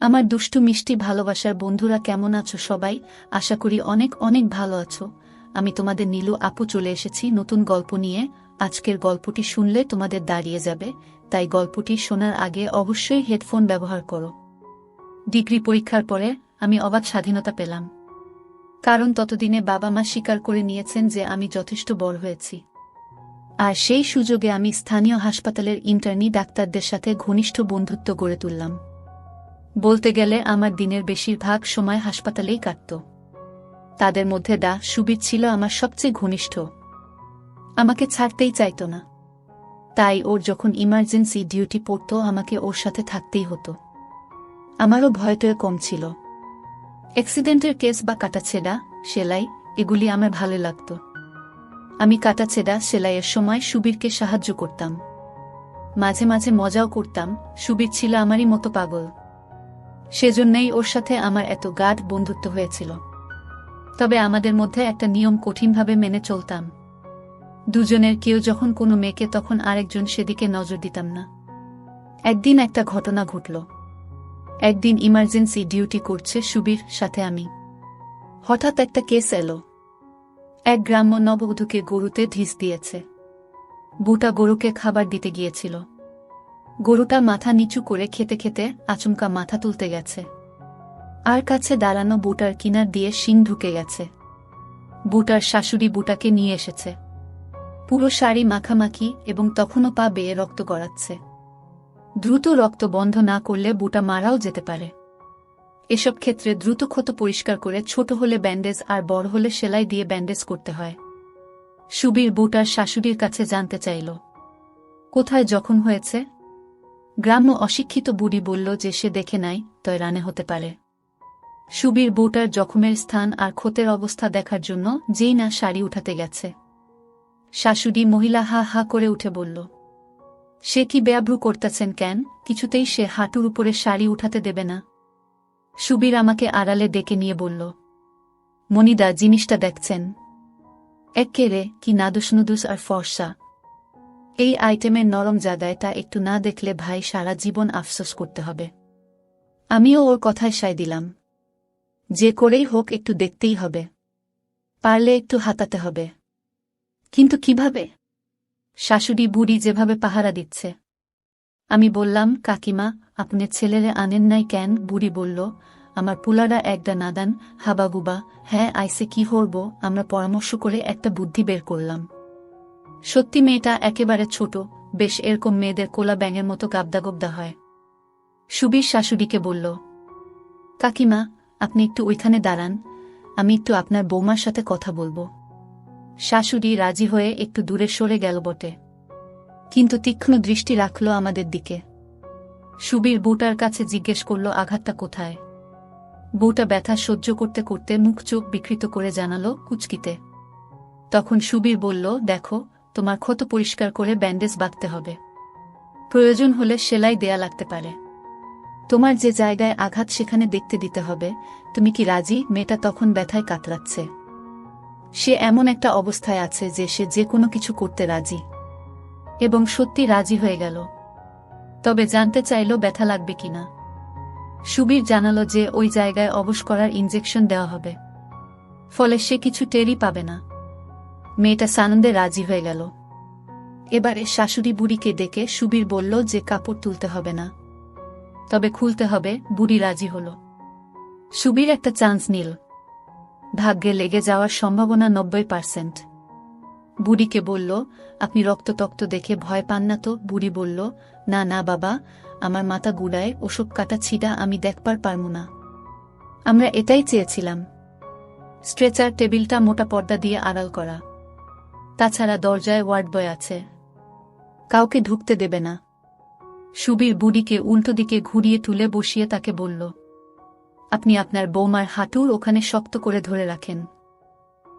আমার দুষ্টু মিষ্টি ভালোবাসার বন্ধুরা কেমন আছো সবাই? আশা করি অনেক অনেক ভালো আছো। আমি তোমাদের নীলু আপু চলে এসেছি নতুন গল্প নিয়ে। আজকের গল্পটি শুনলে তোমাদের দাঁড়িয়ে যাবে, তাই গল্পটি শোনার আগে অবশ্যই হেডফোন ব্যবহার করো। ডিগ্রি পরীক্ষার পরে আমি অবাধ স্বাধীনতা পেলাম, কারণ ততদিনে বাবা মা স্বীকার করে নিয়েছেন যে আমি যথেষ্ট বড় হয়েছি। আর সেই সুযোগে আমি স্থানীয় হাসপাতালের ইন্টার্নি ডাক্তারদের সাথে ঘনিষ্ঠ বন্ধুত্ব গড়ে তুললাম। বলতে গেলে আমার দিনের বেশিরভাগ সময় হাসপাতালেই কাটত। তাদের মধ্যে সুবীর ছিল আমার সবচেয়ে ঘনিষ্ঠ। আমাকে ছাড়তেই চাইত না, তাই ওর যখন ইমার্জেন্সি ডিউটি পড়ত আমাকে ওর সাথে থাকতেই হতো। আমারও ভয়টয় কম ছিল। অ্যাক্সিডেন্টের কেস বা কাটাছেঁড়া সেলাই এগুলি আমার ভালো লাগত। আমি কাটাছেঁড়া সেলাইয়ের সময় সুবীরকে সাহায্য করতাম, মাঝে মাঝে মজাও করতাম। সুবীর ছিল আমারই মতো পাগল, সেজন্যই ওর সাথে আমার এত গাঢ় বন্ধুত্ব হয়েছিল। তবে আমাদের মধ্যে একটা নিয়ম কঠিনভাবে মেনে চলতাম। দুজনের কেউ যখন কোনো মেয়েকে তখন আরেকজন সেদিকে নজর দিতাম না। একদিন একটা ঘটনা ঘটল। একদিন ইমার্জেন্সি ডিউটি করছে সুবীর সাথে আমি। হঠাৎ একটা কেস এলো। এক গ্রাম্য নববধূকে গরুতে ঢিস দিয়েছে। বুটা গরুকে খাবার দিতে গিয়েছিল। গরুটা মাথা নিচু করে খেতে খেতে আচমকা মাথা তুলতে গেছে, আর কাছে দাঁড়ানো বুটার কিনার দিয়ে শিং ঢুকে গেছে। বুটার শাশুড়ি বুটাকে নিয়ে এসেছে, পুরো শাড়ি মাখামাখি এবং তখনও পা বেয়ে রক্ত গড়াচ্ছে। দ্রুত রক্ত বন্ধ না করলে বুটা মারাও যেতে পারে। এসব ক্ষেত্রে দ্রুত ক্ষত পরিষ্কার করে ছোট হলে ব্যান্ডেজ আর বড় হলে সেলাই দিয়ে ব্যান্ডেজ করতে হয়। সুবীর বুটার শাশুড়ির কাছে জানতে চাইল কোথায় জখম হয়েছে। গ্রাম্য অশিক্ষিত বুড়ি বলল যে সে দেখে নাই, তয় রানে হতে পারে। সুবীর বুটার জখমের স্থান আর ক্ষতের অবস্থা দেখার জন্য যেই না শাড়ি উঠাতে গেছে, শাশুড়ি মহিলা হা হা করে উঠে বলল, সে কি বেয়াব্রু করতেছেন কেন? কিছুতেই সে হাঁটুর উপরে শাড়ি উঠাতে দেবে না। সুবীর আমাকে আড়ালে ডেকে নিয়ে বলল, মনিদা জিনিসটা দেখছেন? এক্কেরে কি নাদুস নুদুস আর ফর্সা। এই আইটেমের নরম জায়গাটা একটু না দেখলে ভাই সারা জীবন আফসোস করতে হবে। আমিও ওর কথায় সায় দিলাম, যে করেই হোক একটু দেখতেই হবে, পারলে একটু হাতাতে হবে। কিন্তু কিভাবে? শাশুড়ি বুড়ি যেভাবে পাহারা দিচ্ছে। আমি বললাম, কাকিমা আপনি ছেলেরে আনেন নাই কেন? বুড়ি বলল, আমার পুলারা একটা নাদান হাবাগুবা। হ্যাঁ আইসে কি হরব? আমরা পরামর্শ করে একটা বুদ্ধি বের করলাম। সত্যি মেয়েটা একেবারে ছোট, বেশ এরকম মেয়েদের কোলা ব্যাঙের মতো গাবদা হয়। সুবীর শাশুড়িকে বলল, কাকিমা আপনি একটু ওইখানে দাঁড়ান, আমি একটু আপনার বৌমার সাথে কথা বলবো। শাশুড়ি রাজি হয়ে একটু দূরে সরে গেল বটে, কিন্তু তীক্ষ্ণ দৃষ্টি রাখল আমাদের দিকে। সুবীর বুটার কাছে জিজ্ঞেস করল, আঘাতটা কোথায়? বউটা ব্যথা সহ্য করতে করতে মুখ চোখ বিকৃত করে জানালো, কুচকিতে। তখন সুবীর বলল, দেখো তোমার ক্ষত পরিষ্কার করে ব্যান্ডেজ বাঁধতে হবে, প্রয়োজন হলে সেলাই দেয়া লাগতে পারে। তোমার যে জায়গায় আঘাত সেখানে দেখতে দিতে হবে। তুমি কি রাজি? মেয়েটা তখন ব্যথায় কাতরাচ্ছে। সে এমন একটা অবস্থায় আছে যে সে যে কোনো কিছু করতে রাজি, এবং সত্যি রাজি হয়ে গেল। তবে জানতে চাইল ব্যথা লাগবে কিনা। সুবীর জানালো যে ওই জায়গায় অবশ করার ইনজেকশন দেওয়া হবে, ফলে সে কিছু টেরই পাবে না। মেয়েটা সানন্দে রাজি হয়ে গেল। এবারে শাশুড়ি বুড়িকে ডেকে সুবীর বলল যে কাপড় তুলতে হবে না, তবে খুলতে হবে। বুড়ি রাজি হল। সুবীর একটা চান্স নিল। ভাগ্যে লেগে যাওয়ার সম্ভাবনা 90%। বুড়িকে বলল, আপনি রক্ততক্ত দেখে ভয় পান না তো? বুড়ি বলল, না না বাবা, আমার মাথা গুড়ায় ওসব কাটা ছিঁড়া আমি দেখবার পারমু না। আমরা এটাই চেয়েছিলাম। স্ট্রেচার টেবিলটা মোটা পর্দা দিয়ে আড়াল করা, তাছাড়া দরজায় ওয়ার্ড বয় আছে, কাউকে ঢুকতে দেবে না। সুবীর বুড়িকে উল্টো দিকে ঘুরিয়ে তুলে বসিয়ে তাকে বলল, আপনি আপনার বৌমার হাঁটুর ওখানে শক্ত করে ধরে রাখেন,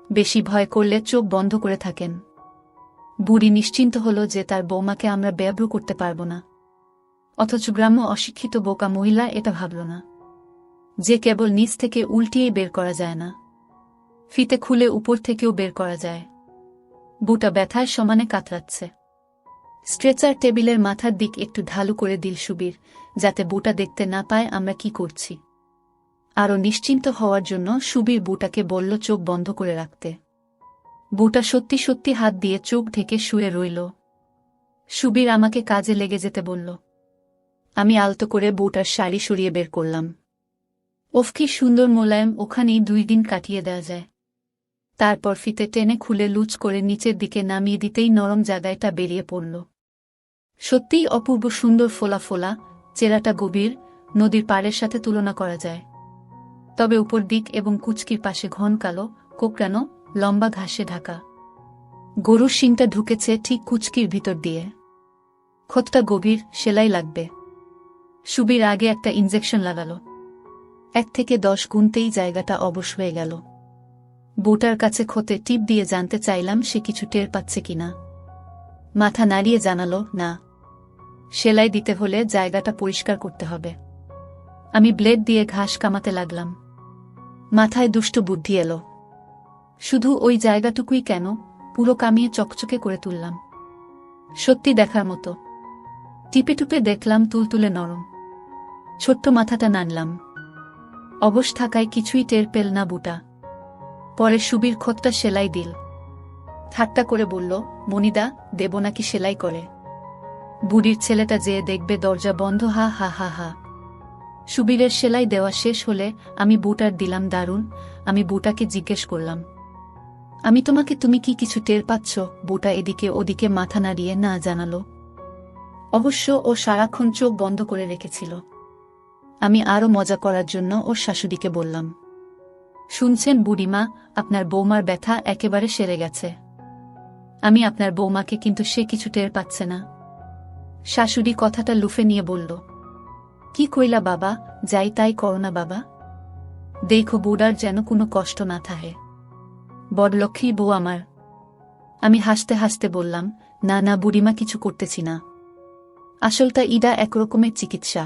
বেশি ভয় করলে চোখ বন্ধ করে থাকেন। বুড়ি নিশ্চিন্ত হল যে তার বৌমাকে আমরা বেয়াব্রু করতে পারব না। অথচ গ্রাম্য অশিক্ষিত বোকা মহিলা এটা ভাবল না যে কেবল নিচ থেকে উল্টিয়েই বের করা যায় না, ফিতে খুলে উপর থেকেও বের করা যায়। বুটা ব্যথায় সমানে কাতরাচ্ছে। স্ট্রেচার টেবিলের মাথার দিক একটু ঢালু করে দিল সুবীর, যাতে বুটা দেখতে না পায় আমরা কি করছি। আরও নিশ্চিন্ত হওয়ার জন্য সুবীর বুটাকে বলল চোখ বন্ধ করে রাখতে। বুটা সত্যি সত্যি হাত দিয়ে চোখ ঢেকে শুয়ে রইল। সুবীর আমাকে কাজে লেগে যেতে বলল। আমি আলতো করে বুটার শাড়ি সরিয়ে বের করলাম। ওফ কি সুন্দর মোলায়েম, ওখানেই 2 দিন কাটিয়ে দেওয়া যায়। তারপর ফিতে টেনে খুলে লুচ করে নিচের দিকে নামিয়ে দিতেই নরম জায়গাটা বেরিয়ে পড়ল। সত্যিই অপূর্ব সুন্দর ফোলা ফোলা, চেরাটা গভীর, নদীর পাড়ের সাথে তুলনা করা যায়। তবে উপর দিক এবং কুচকির পাশে ঘন কালো, কোকড়ানো, লম্বা ঘাসে ঢাকা। গরুর শিংটা ঢুকেছে ঠিক কুচকির ভিতর দিয়ে। ক্ষতটা গভীর, সেলাই লাগবে। সুবীর আগে একটা ইনজেকশন লাগালো। 1 থেকে 10 গুনতেই জায়গাটা অবশ হয়ে গেল। বুটার কাছে ক্ষতে টিপ দিয়ে জানতে চাইলাম সে কিছু টের পাচ্ছে কিনা। মাথা নাড়িয়ে জানালো, না। সেলাই দিতে হলে জায়গাটা পরিষ্কার করতে হবে। আমি ব্লেড দিয়ে ঘাস কামাতে লাগলাম। মাথায় দুষ্ট বুদ্ধি এলো। শুধু ওই জায়গাটুকুই কেন, পুরো কামিয়ে চকচকে করে তুললাম। সত্যি দেখার মতো। টিপে টুপে দেখলাম তুলতুলে নরম। ছোট্ট মাথাটা নাড়লাম। অবশ থাকায় কিছুই টের পেল না বুটা। পরে সুবীর ক্ষতটা সেলাই দিল। ঠাট্টা করে বলল, মনিদা, দেব নাকি সেলাই করে? বুড়ির ছেলেটা যেয়ে দেখবে দরজা বন্ধ, হা হা হা হা। সুবীরের সেলাই দেওয়া শেষ হলে আমি বুটার দিলাম দারুণ। আমি বুটাকে জিজ্ঞেস করলাম, আমি তোমাকে, তুমি কি কিছু টের পাচ্ছ? বুটা এদিকে ওদিকে মাথা নাড়িয়ে না জানালো। অবশ্য ও সারাক্ষণ চোখ বন্ধ করে রেখেছিল। আমি আরও মজা করার জন্য ওর শাশুড়িকে বললাম, শুনছেন বুড়িমা, আপনার বৌমার ব্যথা একেবারে সেরে গেছে। আমি আপনার বৌমাকে, কিন্তু সে কিছু টের পাচ্ছে না। শাশুড়ি কথাটা লুফে নিয়ে বলল, কি কইলা বাবা, যাই তাই করো না বাবা। দেখো বুড়ার যেন কোনো কষ্ট না থাকে। বড়লক্ষ্মী বউ আমার। আমি হাসতে হাসতে বললাম, না না বুড়িমা, কিছু করতেছি না। আসলটা ইডা একরকমের চিকিৎসা।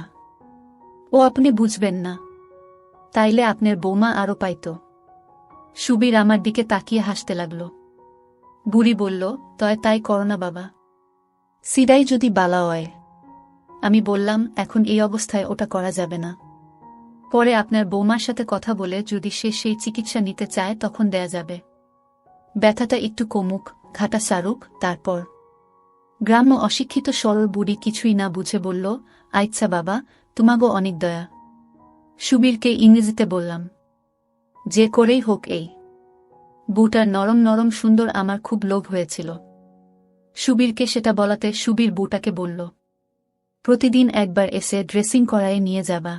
ও আপনি বুঝবেন না, তাইলে আপনার বৌমা আরও পাইত। সুবীর আমার দিকে তাকিয়ে হাসতে লাগল। বুড়ি বলল, তয় তাই করো না বাবা, সিদাই যদি বালা হয়। আমি বললাম, এখন এই অবস্থায় ওটা করা যাবে না। পরে আপনার বৌমার সাথে কথা বলে যদি সে সেই চিকিৎসা নিতে চায় তখন দেয়া যাবে। ব্যথাটা একটু কমুক, ঘাটা সারুক, তারপর। গ্রাম্য অশিক্ষিত সরল বুড়ি কিছুই না বুঝে বলল, আচ্ছা বাবা, তোমাগো অনেক দয়া। সুবীরকে ইংরেজিতে বললাম, যে করেই হোক এই বুটার নরম নরম সুন্দর আমার খুব লোভ হয়েছিল। সুবীরকে সেটা বলাতে সুবীর বুটাকে বলল, প্রতিদিন একবার এসে ড্রেসিং করায় নিয়ে যাবা।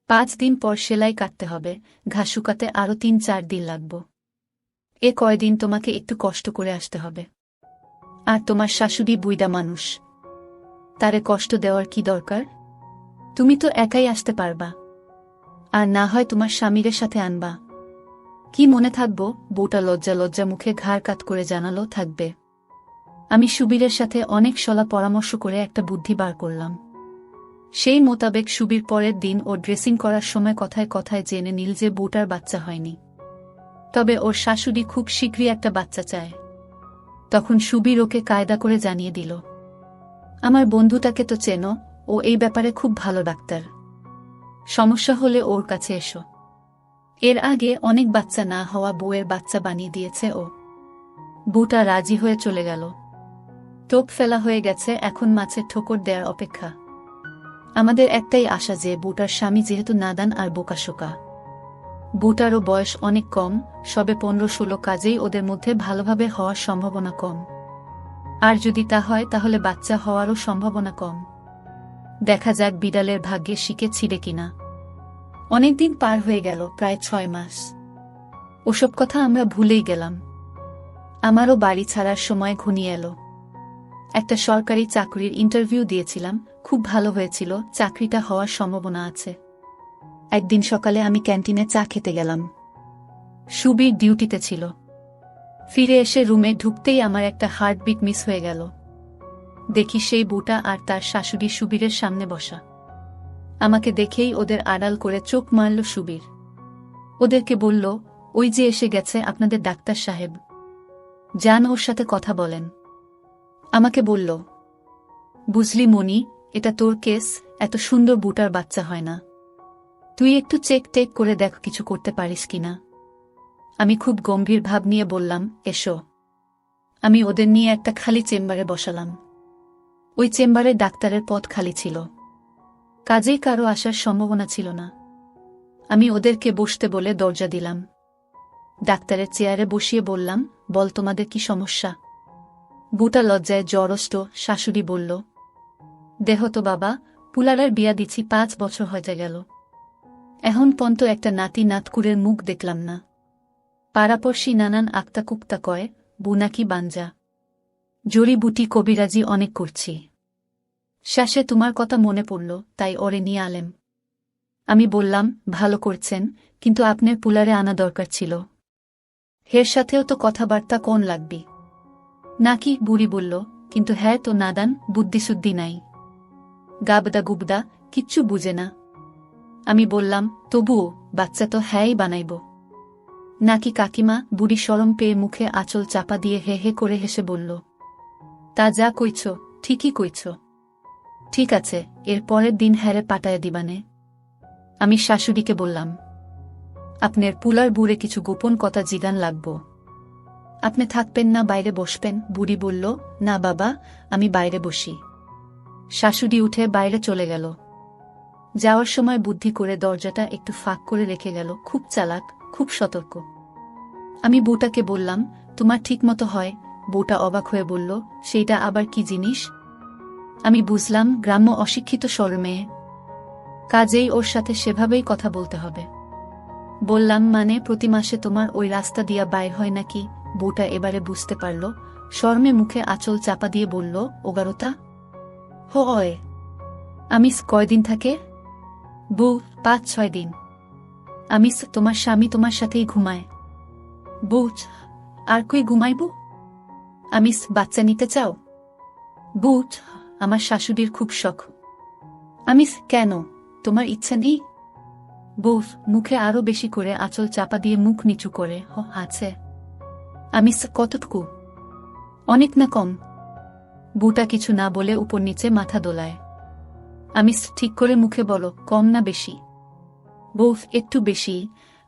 5 দিন পর সেলাই কাটতে হবে, ঘাস শুকাতে আরও 3-4 দিন লাগব। এ কয়দিন তোমাকে একটু কষ্ট করে আসতে হবে। আর তোমার শাশুড়ি বুইড়া মানুষ, তারে কষ্ট দেওয়ার কি দরকার? তুমি তো একাই আসতে পারবা, আর না হয় তোমার স্বামীরের সাথে আনবা। কি মনে থাকবো? বউটা লজ্জা লজ্জা মুখে ঘাড় কাত করে জানালো, থাকবে। আমি সুবীরের সাথে অনেক সলা পরামর্শ করে একটা বুদ্ধি বার করলাম। সেই মোতাবেক সুবীর পরের দিন ও ড্রেসিং করার সময় কথায় কথায় জেনে নিল যে বউটার বাচ্চা হয়নি, তবে ওর শাশুড়ি খুব শীঘ্রই একটা বাচ্চা চায়। তখন সুবীর ওকে কায়দা করে জানিয়ে দিল, আমার বন্ধুটাকে তো চেনো, ও এই ব্যাপারে খুব ভালো ডাক্তার। সমস্যা হলে ওর কাছে এসো। এর আগে অনেক বাচ্চা না হওয়া বউয়ের বাচ্চা বানিয়ে দিয়েছে ও। বউটা রাজি হয়ে চলে গেল। টোপ ফেলা হয়ে গেছে, এখন মাছের ঠোকর দেওয়ার অপেক্ষা। আমাদের একটাই আশা যে বউটার স্বামী যেহেতু নাদান আর বোকাশোকা। বউটারও বয়স অনেক কম, সবে 15-16, কাজেই ওদের মধ্যে ভালোভাবে হওয়ার সম্ভাবনা কম। আর যদি তা হয় তাহলে বাচ্চা হওয়ারও সম্ভাবনা কম। দেখা যাক বিড়ালের ভাগ্যে শিকে ছিঁড়ে কিনা। অনেকদিন পার হয়ে গেল, প্রায় 6 মাস। ওসব কথা আমরা ভুলেই গেলাম। আমারও বাড়ি ছাড়ার সময় ঘনিয়ে এলো। একটা সরকারি চাকরির ইন্টারভিউ দিয়েছিলাম, খুব ভালো হয়েছিল, চাকরিটা হওয়ার সম্ভাবনা আছে। একদিন সকালে আমি ক্যান্টিনে চা খেতে গেলাম। সুবীর ডিউটিতে ছিল। ফিরে এসে রুমে ঢুকতেই আমার একটা হার্টবিট মিস হয়ে গেল। দেখি সেই বুটা আর তার শাশুড়ি সুবীরের সামনে বসা। আমাকে দেখেই ওদের আড়াল করে চোখ মারল সুবীর। ওদেরকে বলল, ওই যে এসে গেছে আপনাদের ডাক্তার সাহেব, যান ওর সাথে কথা বলেন। আমাকে বলল, বুঝলি মনি, এটা তোর কেস, এত সুন্দর বুটার বাচ্চা হয় না। তুই একটু চেক টেক করে দেখ কিছু করতে পারিস কিনা। আমি খুব গম্ভীর ভাব নিয়ে বললাম, এসো। আমি ওদের নিয়ে একটা খালি চেম্বারে বসালাম। ওই চেম্বারে ডাক্তারের পদ খালি ছিল, কাজেই কারো আসার সম্ভাবনা ছিল না। আমি ওদেরকে বসতে বলে দরজা দিলাম। ডাক্তারের চেয়ারে বসিয়ে বললাম, বল তোমাদের কি সমস্যা। বুটা লজ্জায় জড়ষ্ট শাশুড়ি বলল, দেহ তো বাবা, পুলারের বিয়া দিছি 5 বছর হয়ে গেল, এখন পর্যন্ত একটা নাতি নাতকুরের মুখ দেখলাম না। পাড়াপড়শি নানান আক্তা কুক্তা কয়, বুনাকি বাঞ্জা, জড়িবুটি কবিরাজি অনেক করছি। শেষে তোমার কথা মনে পড়ল, তাই ওরে নিয়ে আলেম। আমি বললাম, ভালো করছেন, কিন্তু আপনার পুলারে আনা দরকার ছিল। হের সাথেও তো কথাবার্তা কোন লাগবি নাকি, বুড়ি বলল, কিন্তু হ্যাঁ তো নাদান, বুদ্ধিশুদ্ধি নাই, গাবদা গুবদা, কিচ্ছু বুঝে না। আমি বললাম, তবুও বাচ্চা তো হ্যাঁই বানাইব নাকি কাকিমা। বুড়ি শরম পেয়ে মুখে আঁচল চাপা দিয়ে হে হে করে হেসে বলল, তা যা কইছ ঠিকই কইছ। ঠিক আছে, এর পরের দিন হ্যারে পাঠায় দিবানে। আমি শাশুড়িকে বললাম, আপনার পুলার বুড়ে কিছু গোপন কথা জিগান লাগব। আপনি থাকবেন না বাইরে বসবেন। বুড়ি বলল, না বাবা, আমি বাইরে বসি। শাশুড়ি উঠে বাইরে চলে গেল। যাওয়ার সময় বুদ্ধি করে দরজাটা একটু ফাঁক করে রেখে গেল। খুব চালাক, খুব সতর্ক। আমি বউটাকে বললাম, তোমার ঠিক মতো হয়। বউটা অবাক হয়ে বলল, সেইটা আবার কি জিনিস। আমি বুঝলাম, গ্রাম্য অশিক্ষিত মেয়ে, কাজেই ওর সাথে সেভাবেই কথা বলতে হবে। বললাম, মানে প্রতি মাসে তোমার ওই রাস্তা দিয়া বাইর হয় নাকি। বউটা এবারে বুঝতে পারল, শরমে মুখে আঁচল চাপা দিয়ে বলল, ওগারোতা হয়। আমি কয়দিন থাকে। বউ, 5-6 দিন। আমি তোমার স্বামী তোমার সাথেই ঘুমায়। বউ, আর কই ঘুমাইব। আমি বাচ্চা নিতে চাও। বউ, আমার শাশুড়ির খুব শখ। আমি কেন, তোমার ইচ্ছা নেই। বউ মুখে আরো বেশি করে আঁচল চাপা দিয়ে মুখ নিচু করে, আছে। আমি কতটুকু, অনেক না কম। বউটা কিছু না বলে উপর নিচে মাথা দোলায়। আমি ঠিক করে মুখে বলো, কম না বেশি। বউ, একটু বেশি।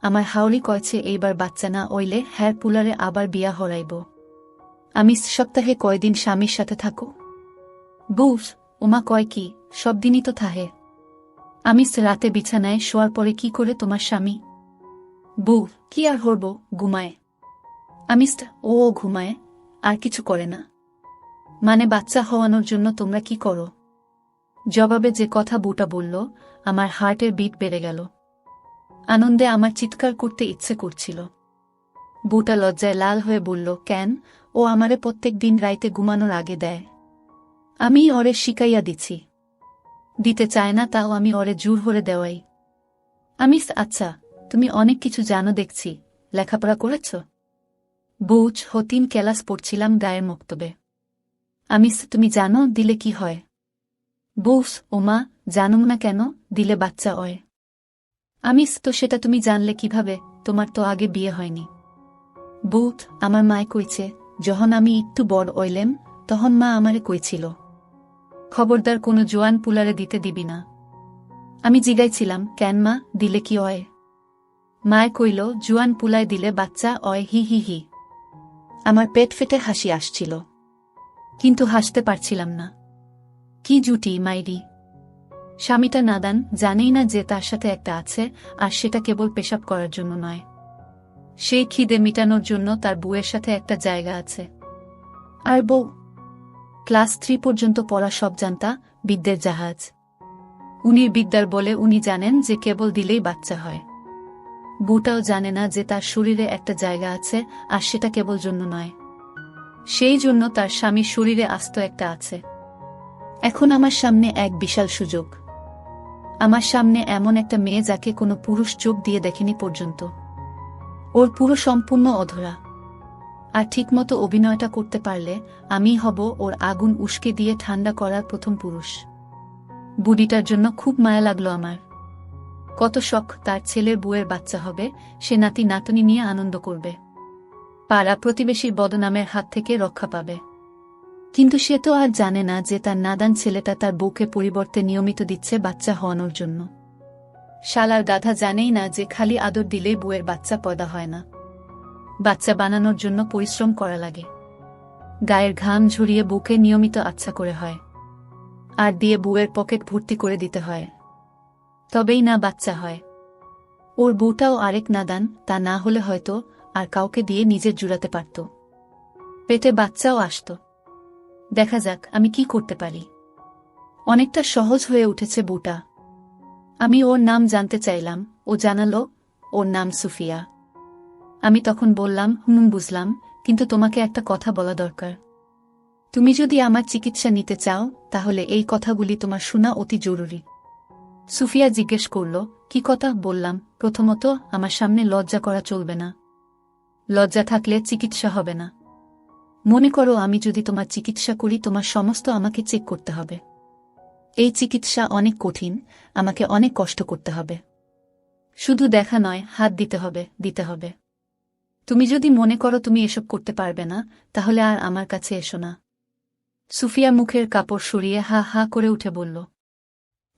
আমার হাওড়ি কয়েছে এইবার বাচ্চা না ওইলে হ্যার পুলারে আবার বিয়া হরাইব। আমি সপ্তাহে কয়দিন স্বামীর সাথে থাকো। বউ, ওমা কয় কি, সব দিনই তো থাহে। আমি রাতে বিছানায় শোয়ার পরে কি করে তোমার স্বামী। বউ, কি আর হরব, ঘুমায়। আমি ও ঘুমায়, আর কিছু করে না। মানে বাচ্চা হওয়ানোর জন্য তোমরা কি করো। জবাবে যে কথা বউটা বলল, আমার হার্টের বিট বেড়ে গেল। আনন্দে আমার চিৎকার করতে ইচ্ছে করছিল। বউটা লজ্জায় লাল হয়ে বলল, কেন, ও আমারে প্রত্যেক দিন রাইতে ঘুমানোর আগে দেয়। আমি ওরে শিকাইয়া দিছি। দিতে চায় না, তাও আমি ওরে জোর হরে দেওয়াই। আমি আচ্ছা, তুমি অনেক কিছু জানো দেখছি, লেখাপড়া করেছ। বউচ, 3 ক্লাস পড়ছিলাম গায়ের মক্তবে। আমি তুমি জানো দিলে কি হয়। বউস, ওমা, জানুম না কেন, দিলে বাচ্চা হয়। আমি তো সেটা তুমি জানলে কিভাবে, তোমার তো আগে বিয়ে হয়নি। বউত, আমার মায় কইছে, যখন আমি একটু বড় হইলেম, তখন মা আমারে কইছিল, খবরদার কোনো জোয়ান পুলারে দিতে দিবি না। আমি জিগাইছিলাম, কেন মা, দিলে কি হয়। মায় কইল, জোয়ান পুলায় দিলে বাচ্চা অয়, হি হি হি। আমার পেট ফেটে হাসি আসছিল, কিন্তু হাসতে পারছিলাম না। কি জুটি মাইরি। স্বামীটা নাদান, জানেই না যে তার সাথে একটা আছে, আর সেটা কেবল পেশাব করার জন্য নয়। সেই খিদে মিটানোর জন্য তার বউয়ের সাথে একটা জায়গা আছে। আর বউ ক্লাস 3 পর্যন্ত পড়া সব জানতা, বিদ্যের জাহাজ। উনি বিদ্যার বলে উনি জানেন যে কেবল দিলেই বাচ্চা হয়। বউটাও জানে না যে তার শরীরে একটা জায়গা আছে, আর সেটা কেবল জন্য নয়। সেই জন্য তার স্বামীর শরীরে আস্ত একটা আছে। এখন আমার সামনে এক বিশাল সুযোগ। আমার সামনে এমন একটা মেয়ে যাকে কোনো পুরুষ চোখ দিয়ে দেখেনি পর্যন্ত। ওর পুরো সম্পূর্ণ অধরা। আর ঠিকমতো অভিনয়টা করতে পারলে আমি হব ওর আগুন উস্কে দিয়ে ঠান্ডা করার প্রথম পুরুষ। বুড়িটার জন্য খুব মায়া লাগলো আমার। কত শখ তার ছেলের বউয়ের বাচ্চা হবে, সে নাতি নাতনি নিয়ে আনন্দ করবে, পাড়া প্রতিবেশীর বদনামের হাত থেকে রক্ষা পাবে। কিন্তু সে তো আর জানে না যে তার নাদান ছেলেটা তার বউকে পরিবর্তে নিয়মিত দিচ্ছে বাচ্চা হওয়ানোর জন্য। শালার গাধা জানেই না যে খালি আদর দিলেই বউয়ের বাচ্চা পয়দা হয় না, বাচ্চা বানানোর জন্য পরিশ্রম করা লাগে। গায়ের ঘাম ঝরিয়ে বুকে নিয়মিত আচ্ছা করে হয়, আর দিয়ে বউয়ের পকেট ভর্তি করে দিতে হয়, তবেই না বাচ্চা হয়। ওর বউটাও আরেক নাদান, তা না হলে হয়তো আর কাউকে দিয়ে নিজের জুড়াতে পারত, পেটে বাচ্চাও আসত। দেখা যাক আমি কি করতে পারি। অনেকটা সহজ হয়ে উঠেছে বউটা। আমি ওর নাম জানতে চাইলাম, ও জানালো ওর নাম সুফিয়া। আমি তখন বললাম, বুঝলাম, কিন্তু তোমাকে একটা কথা বলা দরকার। তুমি যদি আমার চিকিৎসা নিতে চাও তাহলে এই কথাগুলি তোমার শোনা অতি জরুরি। সুফিয়া জিজ্ঞেস করল, কি কথা? বললাম, প্রথমত আমার সামনে লজ্জা করা চলবে না, লজ্জা থাকলে চিকিৎসা হবে না। মনে করো আমি যদি তোমার চিকিৎসা করি, তোমার সমস্ত আমাকে চেক করতে হবে। এই চিকিৎসা অনেক কঠিন, আমাকে অনেক কষ্ট করতে হবে। শুধু দেখা নয়, হাত দিতে হবে। তুমি যদি মনে করো তুমি এসব করতে পারবে না, তাহলে আর আমার কাছে এসো না। সুফিয়া মুখের কাপড় সরিয়ে হা হা করে উঠে বলল,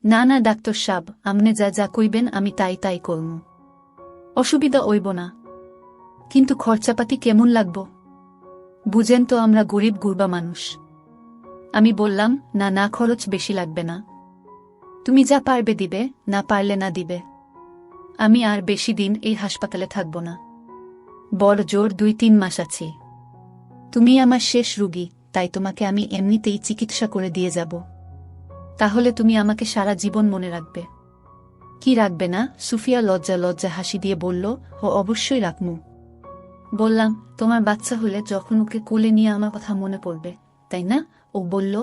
না না ডাক্তার সাব, আমনে যা যা কইবেন আমি তাই করমু, অসুবিধা হইব না। কিন্তু খরচাপাতি কেমন লাগব? বুঝেন তো আমরা গরিব গুরবা মানুষ। আমি বললাম, না খরচ বেশি লাগবে না, তুমি যা পারবে দিবে, না পারলে না দিবে। আমি আর বেশি দিন এই হাসপাতালে থাকব না, বড় জোর 2-3 মাস আছি। তুমি আমার শেষ রোগী, তাই তোমাকে আমি এমনিতেই চিকিৎসা করে দিয়ে যাব। তাহলে তুমি আমাকে সারা জীবন মনে রাখবে। কি রাখবে না? সুফিয়া লজ্জা হাসি দিয়ে বলল, ও অবশ্যই রাখমু। বললাম, তোমার বাচ্চা হলে যখন ওকে কোলে নিয়ে আমার কথা মনে পড়বে, তাই না? ও বলল,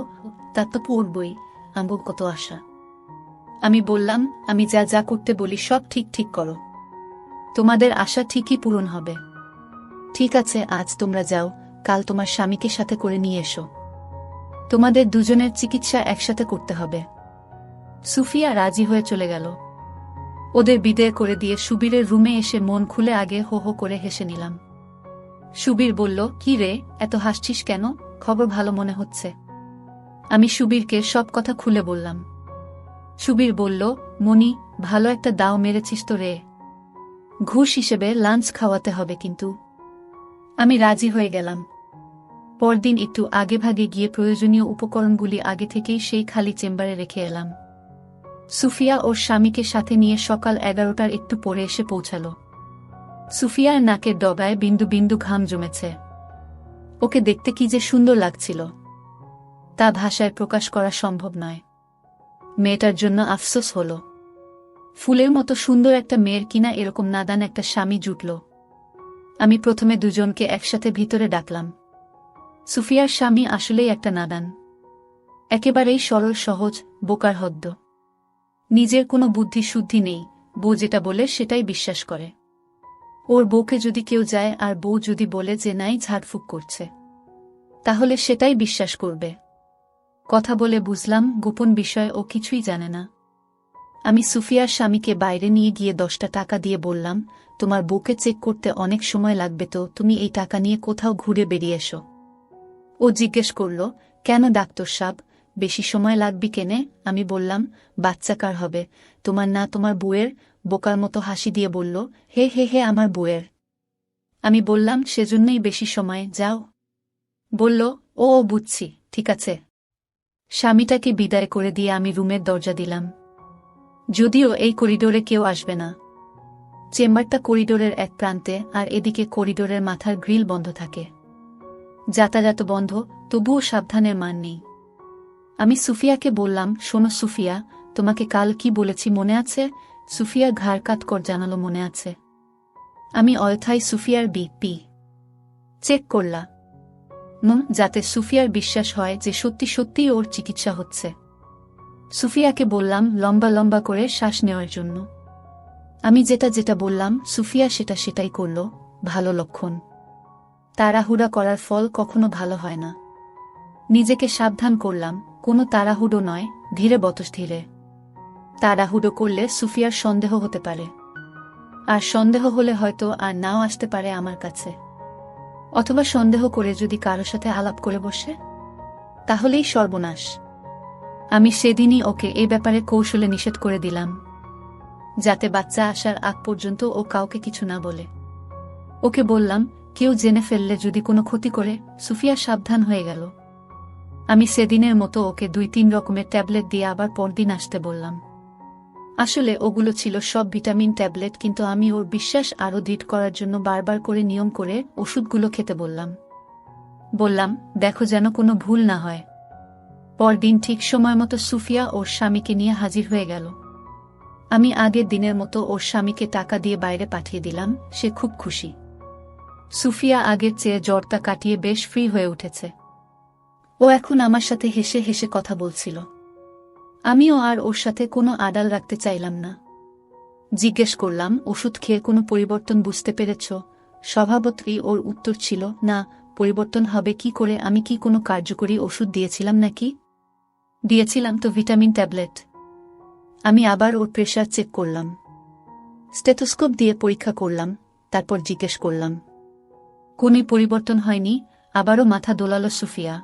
তা তো পড়বই, আমার কত আশা। আমি বললাম, আমি যা যা করতে বলি সব ঠিক করো, তোমাদের আশা ঠিকই পূরণ হবে। ঠিক আছে, আজ তোমরা যাও, কাল তোমার স্বামীকে সাথে করে নিয়ে এসো, তোমাদের দুজনের চিকিৎসা একসাথে করতে হবে। সুফিয়া রাজি হয়ে চলে গেল। ওদের বিদায় করে দিয়ে সুবীরের রুমে এসে মন খুলে আগে হো হো করে হেসে নিলাম। সুবীর বলল, কি রে, এত হাসছিস কেন? খবর ভালো মনে হচ্ছে। আমি সুবীরকে সব কথা খুলে বললাম। সুবীর বলল, মনি, ভালো একটা দাও মেরেছিস তো রে, ঘুষ হিসেবে লাঞ্চ খাওয়াতে হবে কিন্তু। আমি রাজি হয়ে গেলাম। পরদিন একটু আগেভাগে গিয়ে প্রয়োজনীয় উপকরণগুলি আগে থেকেই সেই খালি চেম্বারে রেখে এলাম। সুফিয়া ওর স্বামীকে সাথে নিয়ে সকাল 11টার একটু পরে এসে পৌঁছাল। সুফিয়ার নাকের ডগায় বিন্দু বিন্দু ঘাম জমেছে। ওকে দেখতে কি যে সুন্দর লাগছিল, তা ভাষায় প্রকাশ করা সম্ভব নয়। মেয়েটার জন্য আফসোস হল। ফুলের মতো সুন্দর একটা মেয়ের কিনা এরকম নাদান একটা স্বামী জুটল। আমি প্রথমে দুজনকে একসাথে ভিতরে ডাকলাম। সুফিয়ার স্বামী আসলেই একটা নাদান, একেবারেই সরল সহজ, বোকার হদ্দ। নিজের কোনো বুদ্ধি শুদ্ধি নেই, বউ যেটা বলে সেটাই বিশ্বাস করে। ওর বউকে যদি কেউ যায় আর বউ যদি বলে যে নাই ঝাড়ফুঁক করছে, তাহলে সেটাই বিশ্বাস করবে। কথা বলে বুঝলাম গোপন বিষয় ও কিছুই জানে না। আমি সুফিয়ার স্বামীকে বাইরে নিয়ে গিয়ে 10টা টাকা দিয়ে বললাম, তোমার বউকে চেক করতে অনেক সময় লাগবে, তো তুমি এই টাকা নিয়ে কোথাও ঘুরে বেরিয়ে এসো। ও জিজ্ঞেস করল, কেন ডাক্তার সাব, বেশি সময় লাগবে কেনে? আমি বললাম, বাচ্চা কার হবে, তোমার না তোমার বউয়ের? বোকার মতো হাসি দিয়ে বলল, হে হে হে আমার বউয়ের। আমি বললাম, সেজন্যই বেশি সময়, যাও। বলল, ও বুঝছি, ঠিক আছে। স্বামীটাকে বিদায় করে দিয়ে আমি রুমের দরজা দিলাম। যদিও এই করিডোরে কেউ আসবে না। চেম্বারটা করিডোরের এক প্রান্তে, আর এদিকে করিডোরের মাথার গ্রিল বন্ধ থাকে। যাতায়াত বন্ধ, তবুও সাবধানের মান নেই। আমি সুফিয়াকে বললাম, শোনো সুফিয়া, তোমাকে কাল কি বলেছি মনে আছে? সুফিয়া ঘাড় কাত কর জানালো, মনে আছে। আমি অয়থায় সুফিয়ার বিপি চেক করলা, যাতে সুফিয়ার বিশ্বাস হয় যে সত্যি সত্যিই ওর চিকিৎসা হচ্ছে। সুফিয়াকে বললাম লম্বা লম্বা করে শ্বাস নেওয়ার জন্য। আমি যেটা বললাম সুফিয়া সেটাই করল, ভালো লক্ষণ। তাড়াহুড়া করার ফল কখনো ভালো হয় না। নিজেকে সাবধান করলাম, কোনো তাড়াহুড়ো নয়, ধীরে বতসধীরে। তাড়াহুড়ো করলে সুফিয়ার সন্দেহ হতে পারে, আর সন্দেহ হলে হয়তো আর নাও আসতে পারে আমার কাছে। অথবা সন্দেহ করে যদি কারো সাথে আলাপ করে বসে, তাহলেই সর্বনাশ। আমি সেদিনই ওকে এ ব্যাপারে কৌশলে নিষেধ করে দিলাম, যাতে বাচ্চা আসার আগ পর্যন্ত ও কাউকে কিছু না বলে। ওকে বললাম, কেউ জেনে ফেললে যদি কোনো ক্ষতি করে। সুফিয়া সাবধান হয়ে গেল। আমি সেদিনের মতো ওকে 2-3 রকমের ট্যাবলেট দিয়ে আবার পরদিন আসতে বললাম। আসলে ওগুলো ছিল সব ভিটামিন ট্যাবলেট, কিন্তু আমি ওর বিশ্বাস আরও দৃঢ় করার জন্য বারবার করে নিয়ম করে ওষুধগুলো খেতে বললাম, দেখো যেন কোনো ভুল না হয়। পরদিন ঠিক সময় মতো সুফিয়া ওর স্বামীকে নিয়ে হাজির হয়ে গেল। আমি আগের দিনের মতো ওর স্বামীকে টাকা দিয়ে বাইরে পাঠিয়ে দিলাম। সে খুব খুশি। সুফিয়া আগের চেয়ে জ্বরটা কাটিয়ে বেশ ফ্রি হয়ে উঠেছে। ও এখন আমার সাথে হেসে হেসে কথা বলছিল। আমিও আর ওর সাথে কোনো আড়াল রাখতে চাইলাম না। জিজ্ঞেস করলাম, ওষুধ খেয়ে কোনো পরিবর্তন বুঝতে পেরেছ? স্বভাবতই ওর উত্তর ছিল, না, পরিবর্তন হবে কি করে? আমি কি কোনো কার্যকরী ওষুধ দিয়েছিলাম নাকি? দিয়েছিলাম তো, ভিটামিন ট্যাবলেট। আমি আবার ওর প্রেশার চেক করলাম, স্টেথোস্কোপ দিয়ে পরীক্ষা করলাম, তারপর জিজ্ঞেস করলাম, কোনই পরিবর্তন হয়নি? আবারও মাথা দোলালো সুফিয়া।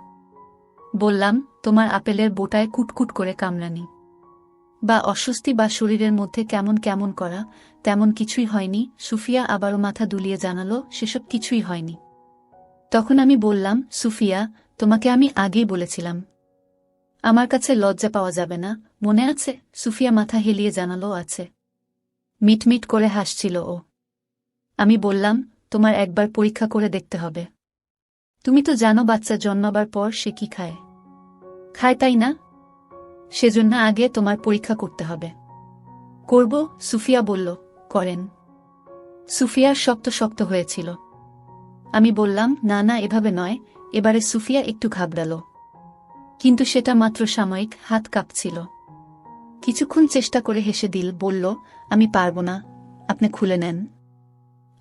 বললাম, তোমার আপেলের বোটায় কুটকুট করে কামড়ানি বা অস্বস্তি বা শরীরের মধ্যে কেমন কেমন করা, তেমন কিছুই হয়নি। সুফিয়া আবারও মাথা দুলিয়ে জানালো, সেসব কিছুই হয়নি। তখন আমি বললাম, সুফিয়া, তোমাকে আমি আগেই বলেছিলাম আমার কাছে লজ্জা পাওয়া যাবে না, মনে আছে? সুফিয়া মাথা হেলিয়ে জানালো, আছে। মিটমিট করে হাসছিল ও। আমি বললাম, তোমার একবার পরীক্ষা করে দেখতে হবে। তুমি তো জানো বাচ্চা জন্মাবার পর সে কি খায়, তাই না? সেজন্য আগে তোমার পরীক্ষা করতে হবে। করব, সুফিয়া বলল। করেন। সুফিয়ার শক্ত শক্ত হয়েছিল। আমি বললাম, না না, এভাবে নয়। এবারে সুফিয়া একটু ঘাবড়াল, কিন্তু সেটা মাত্র সাময়িক। হাত কাঁপছিল। কিছুক্ষণ চেষ্টা করে হেসে বলল, আমি পারব না, আপনি খুলে নেন।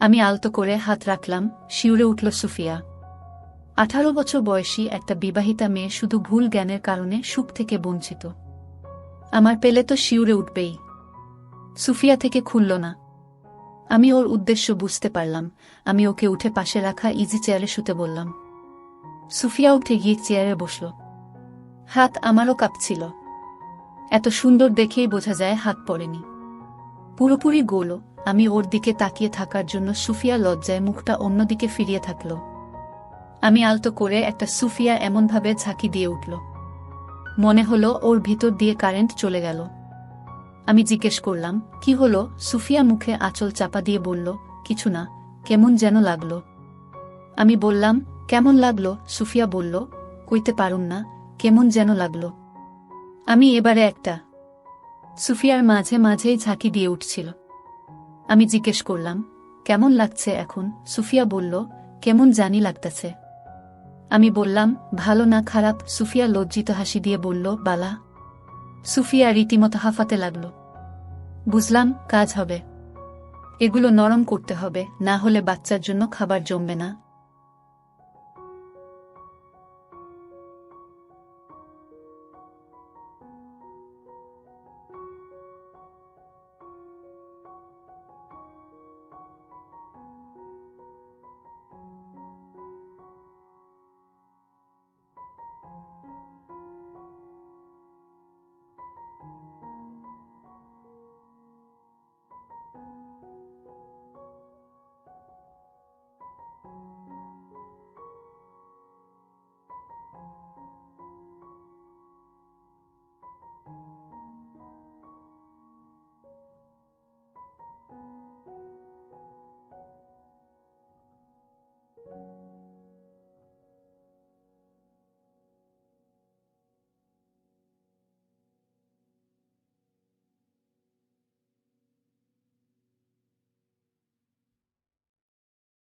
আমি আলতো করে হাত রাখলাম। শিউরে উঠল সুফিয়া। 18 বছর বয়সী একটা বিবাহিতা মেয়ে শুধু ভুল জ্ঞানের কারণে সুখ থেকে বঞ্চিত। আমার পেলে তো শিউরে উঠবেই। সুফিয়া থেকে খুলল না। আমি ওর উদ্দেশ্য বুঝতে পারলাম। আমি ওকে উঠে পাশে রাখা ইজি চেয়ারে শুতে বললাম। সুফিয়া উঠে গিয়ে চেয়ারে বসল। হাত আমারও কাঁপছিল। এত সুন্দর দেখেই বোঝা যায় হাত পড়েনি, পুরোপুরি গোল। আমি ওর দিকে তাকিয়ে থাকার জন্য সুফিয়া লজ্জায় মুখটা অন্যদিকে ফিরিয়ে থাকল। আমি আলতো করে একটা সুফিয়া এমনভাবে ঝাঁকি দিয়ে উঠল, মনে হলো ওর ভিতর দিয়ে কারেন্ট চলে গেল। আমি জিজ্ঞেস করলাম, কি হলো? সুফিয়া মুখে আঁচল চাপা দিয়ে বলল, কিছু না, কেমন যেন লাগলো। আমি বললাম, কেমন লাগলো? সুফিয়া বলল, কইতে পারুম না, কেমন যেন লাগলো। আমি এবারে একটা সুফিয়ার মাঝে মাঝেই ঝাঁকি দিয়ে উঠছিল। আমি জিজ্ঞেস করলাম, কেমন লাগছে এখন? সুফিয়া বলল, কেমন জানি লাগতেছে। আমি বললাম, ভালো না খারাপ? সুফিয়া লজ্জিত হাসি দিয়ে বলল, বালা। সুফিয়া রীতিমতো হাঁফাতে লাগল। বুঝলাম, কাজ হবে। এগুলো নরম করতে হবে, না হলে বাচ্চার জন্য খাবার জমবে না।